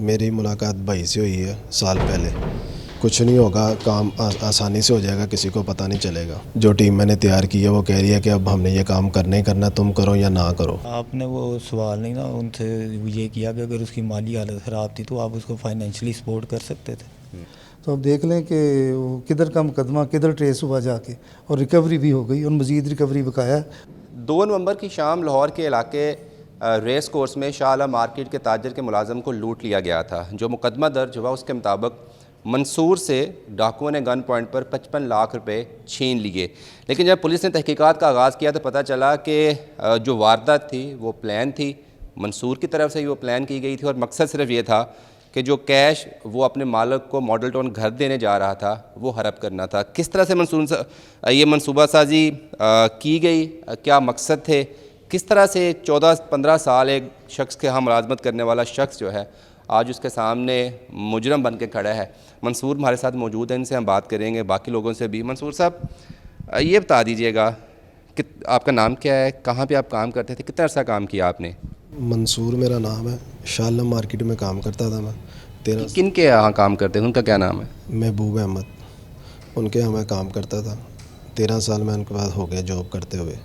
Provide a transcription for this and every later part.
मेरी मुलाकात भाई से हुई है साल पहले। कुछ नहीं होगा, काम आसानी से हो जाएगा, किसी को पता नहीं चलेगा। जो टीम मैंने तैयार की है वो कह रही है कि अब हमने ये काम करना ही करना, तुम करो या ना करो। आपने वो सवाल नहीं ना उनसे ये किया कि अगर उसकी माली हालत ख़राब थी तो आप उसको फाइनेंशियली सपोर्ट कर सकते थे। तो अब देख लें कि वो किधर का मुकदमा किधर ट्रेस हुआ जाके, और रिकवरी भी हो गई और मज़ीद रिकवरी बकाया है। 2 नवंबर की शाम लाहौर के इलाके रेस कोर्स में शाह आलम मार्केट के ताजर के मुलाजम को लूट लिया गया था। जो मुकदमा दर्ज हुआ उसके मुताबिक मंसूर से डाकुओं ने गन पॉइंट पर 55 लाख रुपए छीन लिए। लेकिन जब पुलिस ने तहकीकात का आगाज़ किया तो पता चला कि जो वारदात थी वो प्लान थी, मंसूर की तरफ से ही वो प्लान की गई थी और मकसद सिर्फ ये था कि जो कैश वो अपने मालिक को मॉडल टाउन घर देने जा रहा था वो हड़प करना था। किस तरह से ये मनसूबा साजी की गई, क्या मकसद थे, किस तरह से 14-15 साल एक शख्स के यहाँ मुलाजमत करने वाला शख्स जो है आज उसके सामने मुजरम बन के खड़ा है। मंसूर हमारे साथ मौजूद है, इनसे हम बात करेंगे, बाकी लोगों से भी। मंसूर साहब, ये बता दीजिएगा कि आपका नाम क्या है, कहाँ पे आप काम करते थे, कितना अर्सा काम किया आपने? मंसूर मेरा नाम है, शाह आलम मार्केट में काम करता था मैं। किन के यहाँ काम करते हैं, उनका क्या नाम है? महबूब अहमद, उनके यहाँ मैं काम करता था। 13 साल में उनके पास हो गया जॉब करते हुए।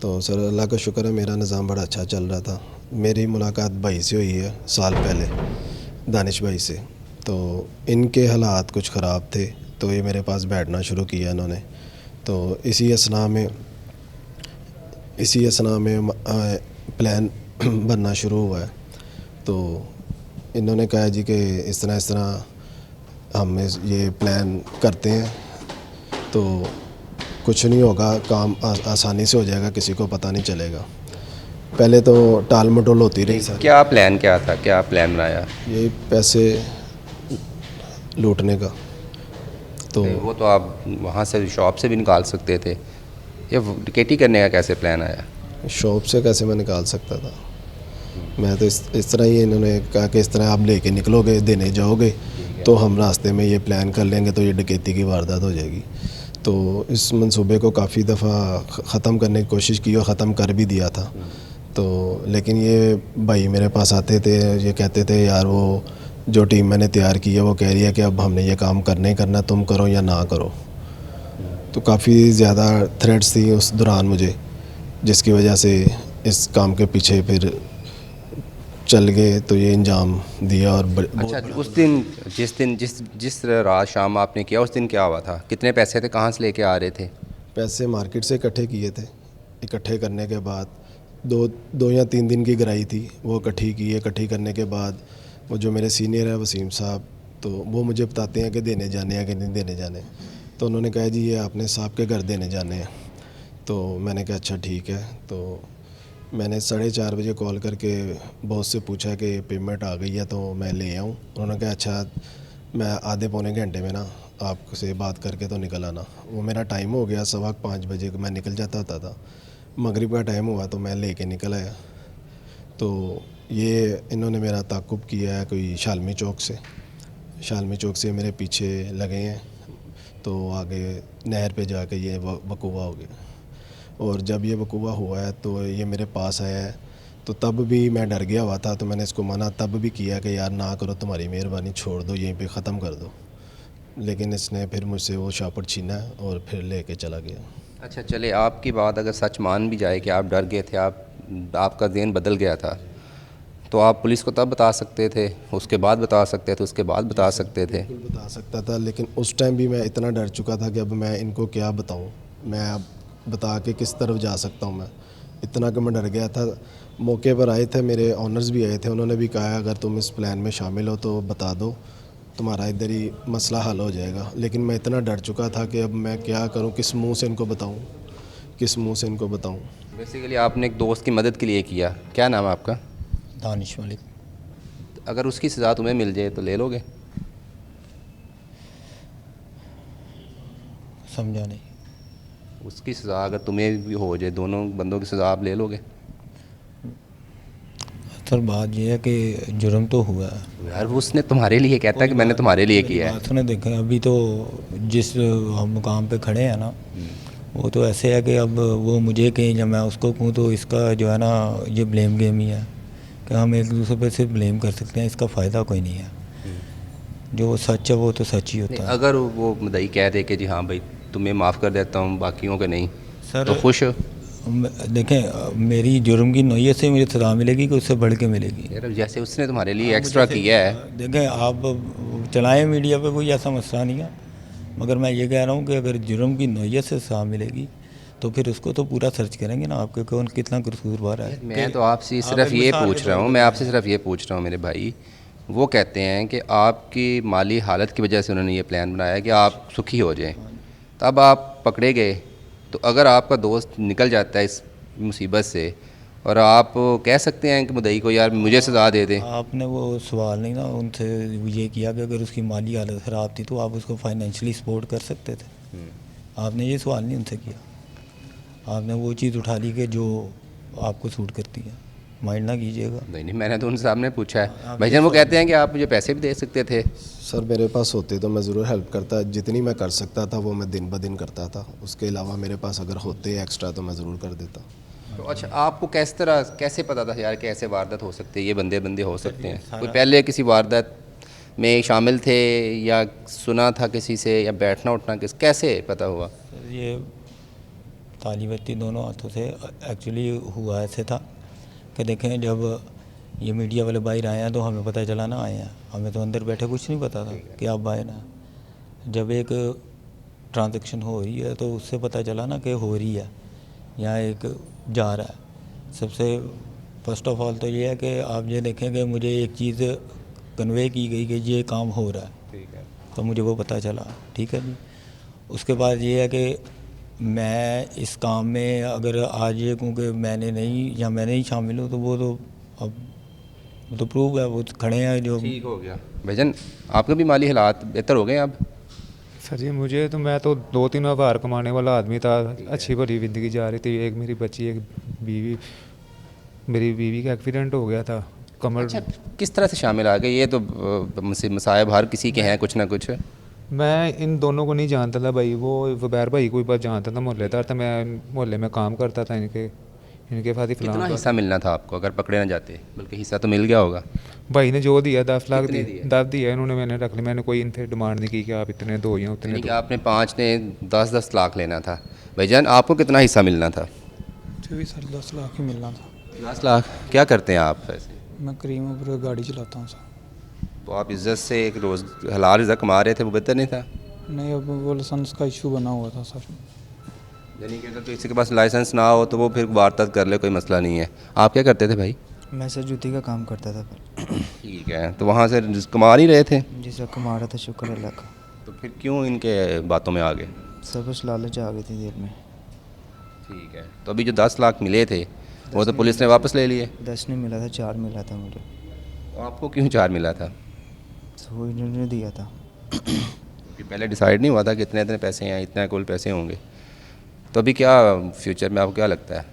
तो सर अल्लाह का शुक्र है, मेरा निज़ाम बड़ा अच्छा चल रहा था। मेरी मुलाकात भाई से हुई है साल पहले, दानिश भाई से। तो इनके हालात कुछ ख़राब थे तो ये मेरे पास बैठना शुरू किया इन्होंने। तो इसी असना में प्लान बनना शुरू हुआ है। तो इन्होंने कहा जी कि इस तरह हम ये प्लान करते हैं तो कुछ नहीं होगा, काम आसानी से हो जाएगा, किसी को पता नहीं चलेगा। पहले तो टाल मटोल होती रही सर। क्या प्लान क्या था, क्या प्लान बनाया? यही पैसे लूटने का। तो वो तो आप वहाँ से शॉप से भी निकाल सकते थे, ये डिकेटी करने का कैसे प्लान आया? शॉप से कैसे मैं निकाल सकता था? मैं तो इस तरह ही, इन्होंने कहा कि इस तरह आप लेके निकलोगे, देने जाओगे तो हम रास्ते में ये प्लान कर लेंगे तो ये डकैती की वारदात हो जाएगी। तो इस मंसूबे को काफ़ी दफ़ा ख़त्म करने की कोशिश की और ख़त्म कर भी दिया था। तो लेकिन ये भाई मेरे पास आते थे, ये कहते थे यार वो जो टीम मैंने तैयार की है वो कह रही है कि अब हमने ये काम करना ही करना, तुम करो या ना करो। तो काफ़ी ज़्यादा थ्रेट्स थी उस दौरान मुझे, जिसकी वजह से इस काम के पीछे फिर चल गए तो ये इंजाम दिया। और अच्छा, उस दिन जिस रात शाम आपने किया उस दिन क्या हुआ था? कितने पैसे थे, कहाँ से लेके आ रहे थे? पैसे मार्केट से इकट्ठे किए थे। इकट्ठे करने के बाद दो या 3 दिन की गराई थी, वो इकट्ठी करने के बाद वो जो मेरे सीनियर है वसीम साहब, तो वो मुझे बताते हैं कि देने जाने हैं कि नहीं देने जाने। तो उन्होंने कहा जी ये आपने साहब के घर देने जाने हैं। तो मैंने कहा अच्छा ठीक है। तो मैंने 4:30 बजे कॉल करके बॉस से पूछा कि पेमेंट आ गई है तो मैं ले आऊँ। उन्होंने कहा अच्छा, मैं आधे पौने घंटे में ना आपसे बात करके तो निकल आना। वो मेरा टाइम हो गया, 5:15 बजे मैं निकल जाता था। मगरिब का टाइम हुआ तो मैं लेके निकल आया। तो ये इन्होंने मेरा ताक़ुब किया है कोई शालमी चौक से मेरे पीछे लगे हैं। तो आगे नहर पे जाके ये वकूआ हो गया। और जब ये वकूआ हुआ है तो ये मेरे पास आया है। तो तब भी मैं डर गया हुआ था, तो मैंने इसको मना तब भी किया कि यार ना करो, तुम्हारी मेहरबानी, छोड़ दो, यहीं पे ख़त्म कर दो। लेकिन इसने फिर मुझसे वो शापर छीना और फिर लेके चला गया। अच्छा चले, आपकी बात अगर सच मान भी जाए कि आप डर गए थे, आपका ज़हन बदल गया था, तो आप पुलिस को तब बता सकते थे, उसके बाद बता सकते थे, उसके बाद बता सकते थे? बिल्कुल बता सकता था, लेकिन उस टाइम भी मैं इतना डर चुका था कि अब मैं इनको क्या बताऊँ, मैं अब बता के किस तरफ जा सकता हूँ। मैं इतना कि मैं डर गया था। मौके पर आए थे, मेरे ऑनर्स भी आए थे, उन्होंने भी कहा अगर तुम इस प्लान में शामिल हो तो बता दो, तुम्हारा इधर ही मसला हल हो जाएगा। लेकिन मैं इतना डर चुका था कि अब मैं क्या करूं, किस मुंह से इनको बताऊं। बेसिकली आपने एक दोस्त की मदद के लिए किया। क्या नाम है आपका? दानिश मलिक। अगर उसकी सज़ा तुम्हें मिल जाए तो ले लोगे? समझा नहीं। उसकी सज़ा अगर तुम्हें भी हो जाए, दोनों बंदों की सज़ा आप ले लोगे? सर बात यह है कि जुर्म तो हुआ है यार उसने तुम्हारे लिए कहता है कि मैंने तुम्हारे लिए किया है। सुने देखें, अभी तो जिस हम मुकाम पे खड़े हैं ना, वो तो ऐसे है कि अब वो मुझे कहें या मैं उसको कहूँ तो इसका जो है ना ये ब्लेम गेम ही है। कि हम एक दूसरे पे सिर्फ ब्लेम कर सकते हैं, इसका फ़ायदा कोई नहीं है। जो सच है वो तो सच ही होता है। अगर वो मुद्दई कह दे कि जी हाँ भाई तुम्हें माफ़ कर देता हूँ बाकियों के नहीं, सर तो खुश हो? देखें, मेरी जुर्म की नोयत से मुझे सज़ा मिलेगी कि उससे बढ़ के मिलेगी। यार जैसे उसने तुम्हारे लिए एक्स्ट्रा किया है, देखें, आप चलाएं मीडिया पे, कोई ऐसा मसला नहीं है, मगर मैं ये कह रहा हूँ कि अगर जुर्म की नोयत से सज़ा मिलेगी तो फिर उसको तो पूरा सर्च करेंगे ना, आपके कौन कितना कसूरवार है। मैं तो आपसे आप सिर्फ एक ये मिसाल पूछ के रहा तौर हूँ, पे मैं आपसे सिर्फ ये पूछ रहा हूँ मेरे भाई, वो कहते हैं कि आपकी माली हालत की वजह से उन्होंने ये प्लान बनाया कि आप सुखी हो जाएं, तब आप पकड़े गए। तो अगर आपका दोस्त निकल जाता है इस मुसीबत से और आप कह सकते हैं कि मुद्दई को यार मुझे सज़ा दे दें। आपने वो सवाल नहीं ना उनसे ये किया कि अगर उसकी माली हालत ख़राब थी तो आप उसको फाइनेंशियली सपोर्ट कर सकते थे। आपने ये सवाल नहीं उनसे किया, आपने वो चीज़ उठा ली कि जो आपको सूट करती है। माइंड ना कीजिएगा। नहीं नहीं, मैंने तो उनके सामने पूछा है भाईजान। वो कहते हैं कि आप मुझे पैसे भी दे सकते थे। सर मेरे पास होते तो मैं ज़रूर हेल्प करता, जितनी मैं कर सकता था वो मैं दिन ब दिन करता था। उसके अलावा मेरे पास अगर होते एक्स्ट्रा तो मैं ज़रूर कर देता। तो अच्छा, आपको कैसे पता था यार कि ऐसे वारदात हो सकती है, ये बंदे हो सकते हैं? कोई पहले किसी वारदात में शामिल थे या सुना था किसी से, या बैठना उठना कैसे पता हुआ? ये ताली बत्ती दोनों हाथों से एक्चुअली हुआ ऐसे था कि देखें, जब ये मीडिया वाले बाहर आए हैं तो हमें पता चला ना आए हैं, हमें तो अंदर बैठे कुछ नहीं पता था कि आप बाहर ना। जब एक ट्रांजैक्शन हो रही है तो उससे पता चला ना कि हो रही है, यहाँ एक जा रहा है। सबसे फर्स्ट ऑफ ऑल तो ये है कि आप ये देखें कि मुझे एक चीज़ कन्वे की गई कि ये काम हो रहा है, ठीक है। तो मुझे वो पता चला, ठीक है जी। उसके बाद ये है कि मैं इस काम में अगर आज ये कहूँ कि मैंने नहीं या मैं नहीं शामिल हूँ तो वो तो अब वो तो प्रूव है, वो तो खड़े हैं जो। ठीक हो गया भाईजान, आपके भी माली हालात बेहतर हो गए अब? सर जी मुझे तो, मैं तो 2-3 बार कमाने वाला आदमी था, अच्छी भली ज़िंदगी जा रही थी। एक मेरी बच्ची, एक बीवी, मेरी बीवी का एक्सीडेंट हो गया था कमर। अच्छा, किस तरह से शामिल आ गए? ये तो मसायब हर किसी के हैं कुछ ना कुछ। मैं इन दोनों को नहीं जानता था भाई, वो ज़ुबैर भाई को बस जानता था, मोहल्लेदार था। मैं मोहल्ले में काम करता था इनके साथ ही कितना फलां हिस्सा मिलना था आपको अगर पकड़े ना जाते? बल्कि हिस्सा तो मिल गया होगा। भाई ने जो दिया 10 लाख कितने दिए, 10 दिया इन्होंने, मैंने रख लिया। मैंने कोई इनसे डिमांड नहीं की कि आप इतने दो या उतने यानी कि दो। आपने 5 ने 10-10 लाख लेना था। भाईजान आपको कितना हिस्सा मिलना था? मुझे भी सर 10 लाख ही मिलना था। 10 लाख। क्या करते हैं आप वैसे? मैं करीम पर गाड़ी चलाता हूँ सर। तो आप इज्जत से एक रोज़ हलाल रिज़्क कमा रहे थे, वो बेहतर नहीं था? नहीं, अब वो लाइसेंस का इशू बना हुआ था सर। यानी कि अगर तो किसी के पास लाइसेंस ना हो तो वो फिर वारदात कर ले, कोई मसला नहीं है। आप क्या करते थे भाई? मैं सर जूती का काम करता था पर। ठीक है, तो वहाँ से रिज़्क कमा नहीं रहे थे? जिस वक्त कमा रहा था, शुक्र अल्लाह का। तो फिर क्यों इनके बातों में आ गए? सब कुछ लालच आ गई थी दिल में। ठीक है, तो अभी जो 10 लाख मिले थे वो तो पुलिस ने वापस ले लिए। 10 नहीं मिला था, 4 मिला था मुझे। तो आपको क्यों 4 मिला था? तो वो इन्होंने दिया था। कि पहले डिसाइड नहीं हुआ था कि इतने इतने पैसे हैं, इतने कुल पैसे होंगे? तो अभी क्या फ्यूचर में आपको क्या लगता है?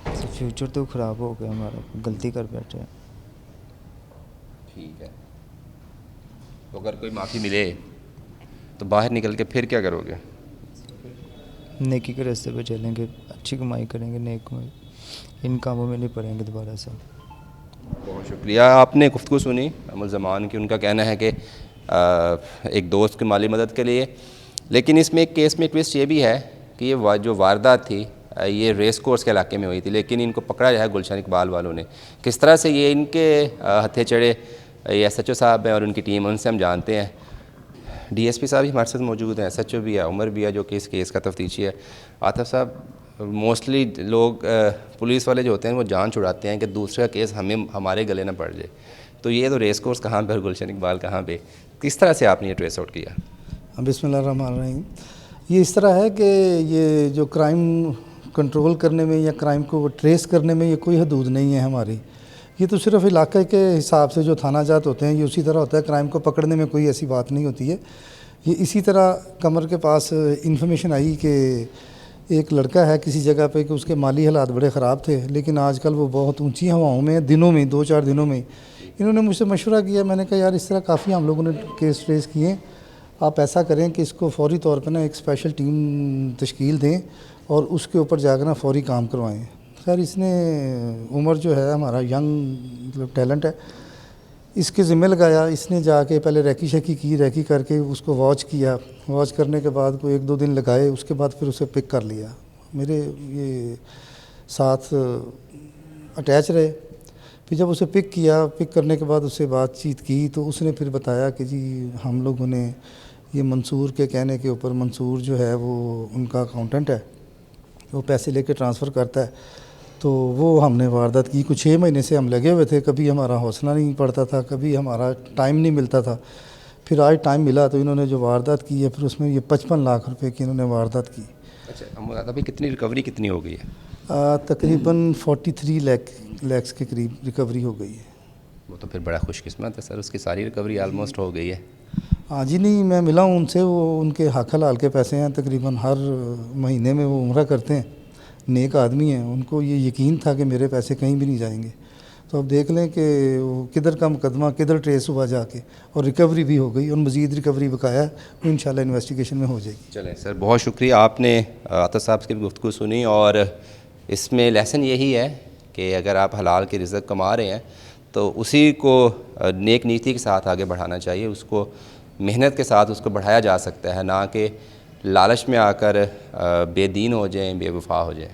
तो फ्यूचर तो ख़राब हो गया हमारा, गलती कर बैठे हैं। ठीक है, तो अगर कोई माफ़ी मिले तो बाहर निकल के फिर क्या करोगे? नेकी के रास्ते पे चलेंगे, अच्छी कमाई करेंगे, नेक कमाई। इन कामों में नहीं पड़ेंगे दोबारा से। बहुत शुक्रिया। आपने गुफ्तगू सुनी अमल ज़मान की। उनका कहना है कि एक दोस्त की माली मदद के लिए, लेकिन इसमें एक केस में ट्विस्ट ये भी है कि ये जो वारदात थी ये रेस कोर्स के इलाके में हुई थी, लेकिन इनको पकड़ा है गुलशन इकबाल वालों ने। किस तरह से ये इनके हथे चढ़े, ये SHO साहब हैं और उनकी टीम, उनसे हम जानते हैं। DSP साहब भी हमारे साथ मौजूद हैं, SHO भी है, उमर भी है जो कि इस केस का तफ्तीशी है। आतिफ साहब, मोस्टली लोग पुलिस वाले जो होते हैं वो जान छुड़ाते हैं कि दूसरा केस हमारे गले ना पड़ जाए। तो ये तो रेस कोर्स कहाँ पे और गुलशन इकबाल कहाँ पे? किस तरह से आपने ये ट्रेस आउट किया? बिस्मिल्लाहिर्रहमानिर्रहीम। ये इस तरह है कि ये जो क्राइम कंट्रोल करने में या क्राइम को ट्रेस करने में ये कोई हदूद नहीं है हमारी। ये तो सिर्फ इलाके के हिसाब से जो थाना जात होते हैं ये उसी तरह होता है। क्राइम को पकड़ने में कोई ऐसी बात नहीं होती है। ये इसी तरह कमर के पास इंफॉर्मेशन आई कि एक लड़का है किसी जगह पे कि उसके माली हालात बड़े ख़राब थे, लेकिन आजकल वो बहुत ऊंची हवाओं में, दिनों में 2-4 दिनों में इन्होंने मुझसे मशवरा किया। मैंने कहा यार इस तरह काफ़ी हम लोगों ने केस ट्रेस किए, आप ऐसा करें कि इसको फौरी तौर पे ना एक स्पेशल टीम तश्कील दें और उसके ऊपर जाकर ना फौरी काम करवाएं। खैर इसने उम्र जो है हमारा यंग मतलब टैलेंट है, इसके ज़िम्मे लगाया। इसने जाके पहले रैकी शैकी की, रैकी करके उसको वॉच किया, वॉच करने के बाद कोई 1-2 दिन लगाए, उसके बाद फिर उसे पिक कर लिया। मेरे ये साथ अटैच रहे। फिर जब उसे पिक किया, पिक करने के बाद उससे बातचीत की तो उसने फिर बताया कि जी हम लोगों ने ये मंसूर के कहने के ऊपर, मंसूर जो है वो उनका अकाउंटेंट है, वो पैसे लेके ट्रांसफ़र करता है, तो वो हमने वारदात की। कुछ 6 महीने से हम लगे हुए थे, कभी हमारा हौसला नहीं पड़ता था, कभी हमारा टाइम नहीं मिलता था। फिर आज टाइम मिला तो इन्होंने जो वारदात की है, फिर उसमें ये 55 लाख रुपए की इन्होंने वारदात की। अच्छा, अभी कितनी रिकवरी कितनी हो गई है? तकरीबन 43 लाख के करीब रिकवरी हो गई है। वो तो फिर बड़ा खुशकिस्मत है सर, उसकी सारी रिकवरी आलमोस्ट हो गई है। हाँ जी, नहीं मैं मिला हूँ उनसे, वो उनके हक हलाल के पैसे हैं, तकरीबन हर महीने में वो उम्रा करते हैं, नेक आदमी हैं, उनको ये यकीन था कि मेरे पैसे कहीं भी नहीं जाएंगे। तो अब देख लें कि वो किधर का मुकदमा किधर ट्रेस हुआ जाके, और रिकवरी भी हो गई और मज़ीद रिकवरी बकाया है, वो इंशाल्लाह इन्वेस्टिगेशन में हो जाएगी। चलें सर, बहुत शुक्रिया, आपने आतिफ साहब की गुफ्तगू सुनी, और इसमें लेसन यही है कि अगर आप हलाल के रिज़्क़ कमा रहे हैं तो उसी को नेक नीति के साथ आगे बढ़ाना चाहिए, उसको मेहनत के साथ उसको बढ़ाया जा सकता है, ना कि लालच में आकर बेदीन हो जाएं, बेवफा हो जाएं।